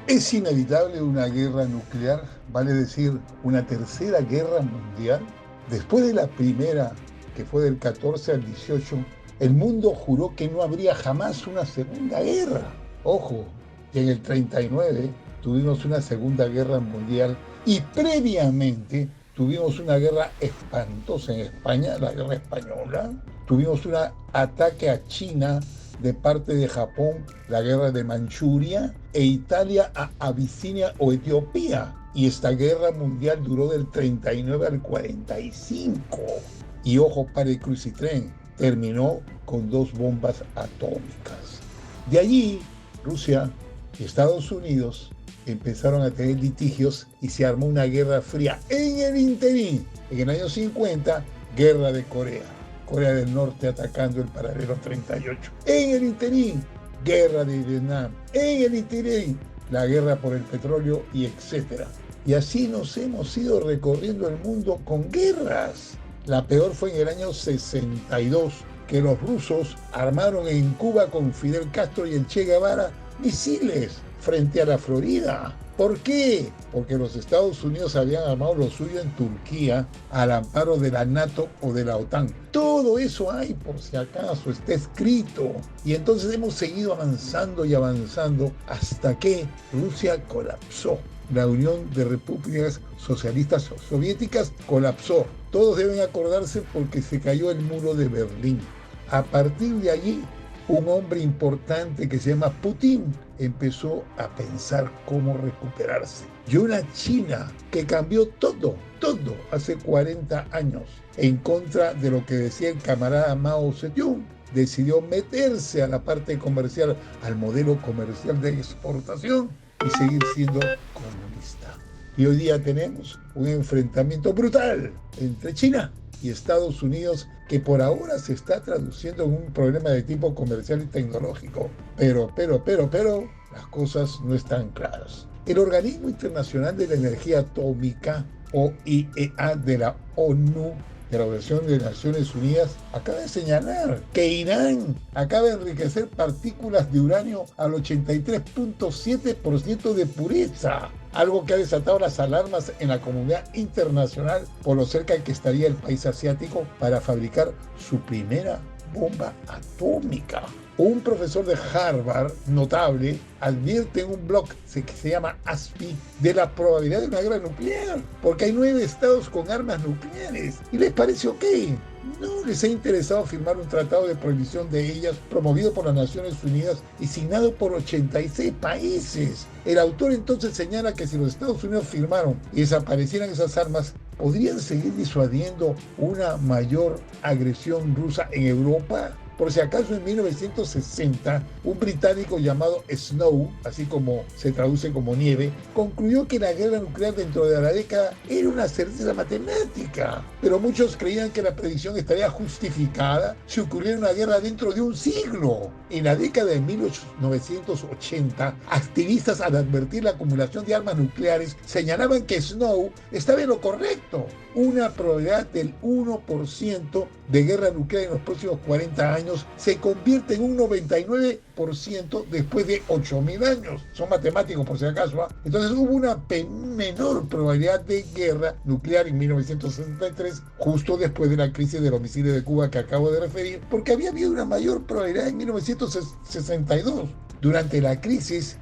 ¿Es inevitable una guerra nuclear? Vale decir, una tercera guerra mundial. Después de la primera, que fue del 14 al 18, el mundo juró que no habría jamás una segunda guerra. Ojo, y en el 39 tuvimos una segunda guerra mundial y previamente tuvimos una guerra espantosa en España, la guerra española. Tuvimos un ataque a China de parte de Japón, la guerra de Manchuria, e Italia a Abisinia o Etiopía. Y esta guerra mundial duró del 39 al 45. Y ojo para el crucitren, terminó con dos bombas atómicas. De allí, Rusia y Estados Unidos empezaron a tener litigios y se armó una guerra fría. En el interín, en el año 50, guerra de Corea. Corea del Norte atacando el paralelo 38. En el interín, guerra de Vietnam. En el interín, la guerra por el petróleo y etcétera. Y así nos hemos ido recorriendo el mundo con guerras. La peor fue en el año 62, que los rusos armaron en Cuba con Fidel Castro y el Che Guevara misiles frente a la Florida. ¿Por qué? Porque los Estados Unidos habían armado lo suyo en Turquía al amparo de la NATO o de la OTAN. Todo eso hay, por si acaso, está escrito. Y entonces hemos seguido avanzando y avanzando hasta que Rusia colapsó. La Unión de Repúblicas Socialistas Soviéticas colapsó. Todos deben acordarse porque se cayó el muro de Berlín. A partir de allí, un hombre importante que se llama Putin empezó a pensar cómo recuperarse. Y una China que cambió todo hace 40 años en contra de lo que decía el camarada Mao Zedong, decidió meterse a la parte comercial, al modelo comercial de exportación y seguir siendo comunista. Y hoy día tenemos un enfrentamiento brutal entre China y Estados Unidos que por ahora se está traduciendo en un problema de tipo comercial y tecnológico. Pero, las cosas no están claras. El Organismo Internacional de la Energía Atómica, OIEA, de la ONU, de la Organización de Naciones Unidas, acaba de señalar que Irán acaba de enriquecer partículas de uranio al 83.7% de pureza, algo que ha desatado las alarmas en la comunidad internacional por lo cerca que estaría el país asiático para fabricar su primera bomba atómica. Un profesor de Harvard notable advierte en un blog que se llama ASPI de la probabilidad de una guerra nuclear, porque hay 9 estados con armas nucleares. ¿Y les parece ok? No les ha interesado firmar un tratado de prohibición de ellas promovido por las Naciones Unidas y signado por 86 países. El autor entonces señala que si los Estados Unidos firmaron y desaparecieran esas armas, podrían seguir disuadiendo una mayor agresión rusa en Europa. Por si acaso, en 1960, un británico llamado Snow, así como se traduce como nieve, concluyó que la guerra nuclear dentro de la década era una certeza matemática. Pero muchos creían que la predicción estaría justificada si ocurriera una guerra dentro de un siglo. En la década de 1980, activistas, al advertir la acumulación de armas nucleares, señalaban que Snow estaba en lo correcto. Una probabilidad del 1% de guerra nuclear en los próximos 40 años se convierte en un 99% después de 8.000 años. Son matemáticos, por si acaso. Entonces hubo una menor probabilidad de guerra nuclear en 1963, justo después de la crisis de los misiles de Cuba que acabo de referir, porque había habido una mayor probabilidad en 1962. Durante la crisis,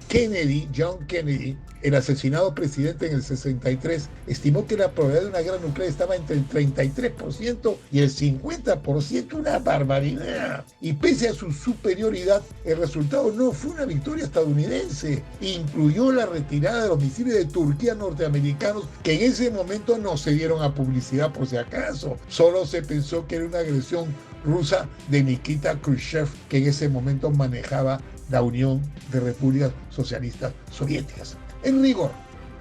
John Kennedy, el asesinado presidente en el 63, estimó que la probabilidad de una guerra nuclear estaba entre el 33% y el 50%, una barbaridad. Y pese a su superioridad, el resultado no fue una victoria estadounidense. Incluyó la retirada de los misiles de Turquía norteamericanos, que en ese momento no se dieron a publicidad por si acaso. Solo se pensó que era una agresión rusa de Nikita Khrushchev, que en ese momento manejaba la Unión de Repúblicas Socialistas Soviéticas. En rigor,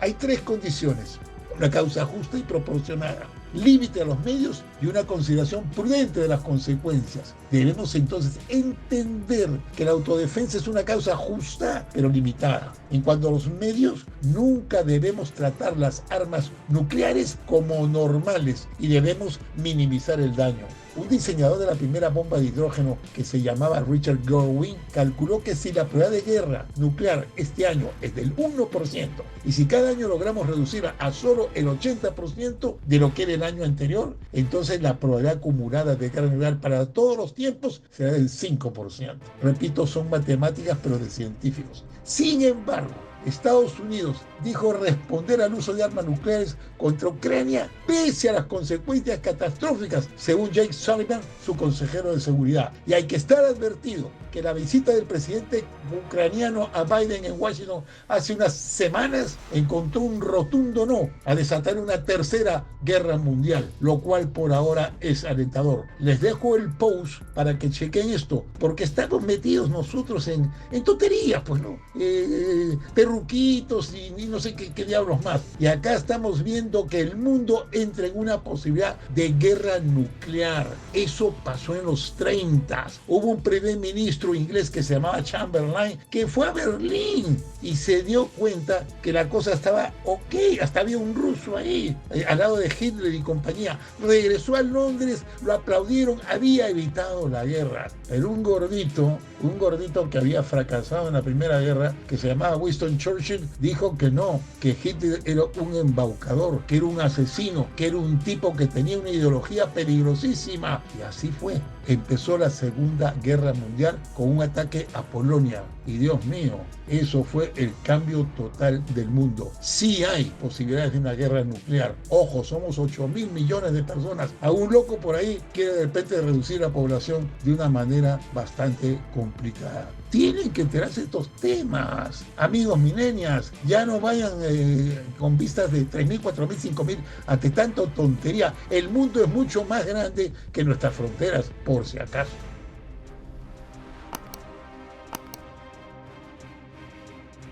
hay 3 condiciones: una causa justa y proporcionada, límite a los medios y una consideración prudente de las consecuencias. Debemos entonces entender que la autodefensa es una causa justa pero limitada. En cuanto a los medios, nunca debemos tratar las armas nucleares como normales y debemos minimizar el daño. Un diseñador de la primera bomba de hidrógeno, que se llamaba Richard Gorwin, calculó que si la probabilidad de guerra nuclear este año es del 1%, y si cada año logramos reducirla a solo el 80% de lo que era el año anterior, entonces la probabilidad acumulada de guerra nuclear para todos los tiempos será del 5%. Repito, son matemáticas, pero de científicos. Sin embargo, Estados Unidos dijo responder al uso de armas nucleares contra Ucrania pese a las consecuencias catastróficas, según Jake Sullivan, su consejero de seguridad. Y hay que estar advertido que la visita del presidente ucraniano a Biden en Washington hace unas semanas encontró un rotundo no a desatar una tercera guerra mundial, lo cual por ahora es alentador. Les dejo el post para que chequen esto, porque estamos metidos nosotros en tonterías, pues, ¿no? Perruquitos y no sé qué diablos más. Y acá estamos viendo que el mundo entra en una posibilidad de guerra nuclear. Eso pasó en los 30. Hubo un primer ministro inglés que se llamaba Chamberlain que fue a Berlín y se dio cuenta que la cosa estaba ok. Hasta había un ruso ahí, al lado de Hitler y compañía. Regresó a Londres, lo aplaudieron, había evitado la guerra. Pero un gordito que había fracasado en la Primera Guerra, que se llamaba Winston Churchill, dijo que no, que Hitler era un embaucador, que era un asesino, que era un tipo que tenía una ideología peligrosísima. Y así fue. Empezó la Segunda Guerra Mundial con un ataque a Polonia. Y Dios mío, eso fue el cambio total del mundo. Sí hay posibilidades de una guerra nuclear. Ojo, somos 8.000 millones de personas. A un loco por ahí quiere de repente reducir la población de una manera bastante complicada. Tienen que enterarse de estos temas. Amigos millennials, ya no vayan con vistas de 3.000, 4.000, 5.000 ante tanta tontería. El mundo es mucho más grande que nuestras fronteras, por si acaso.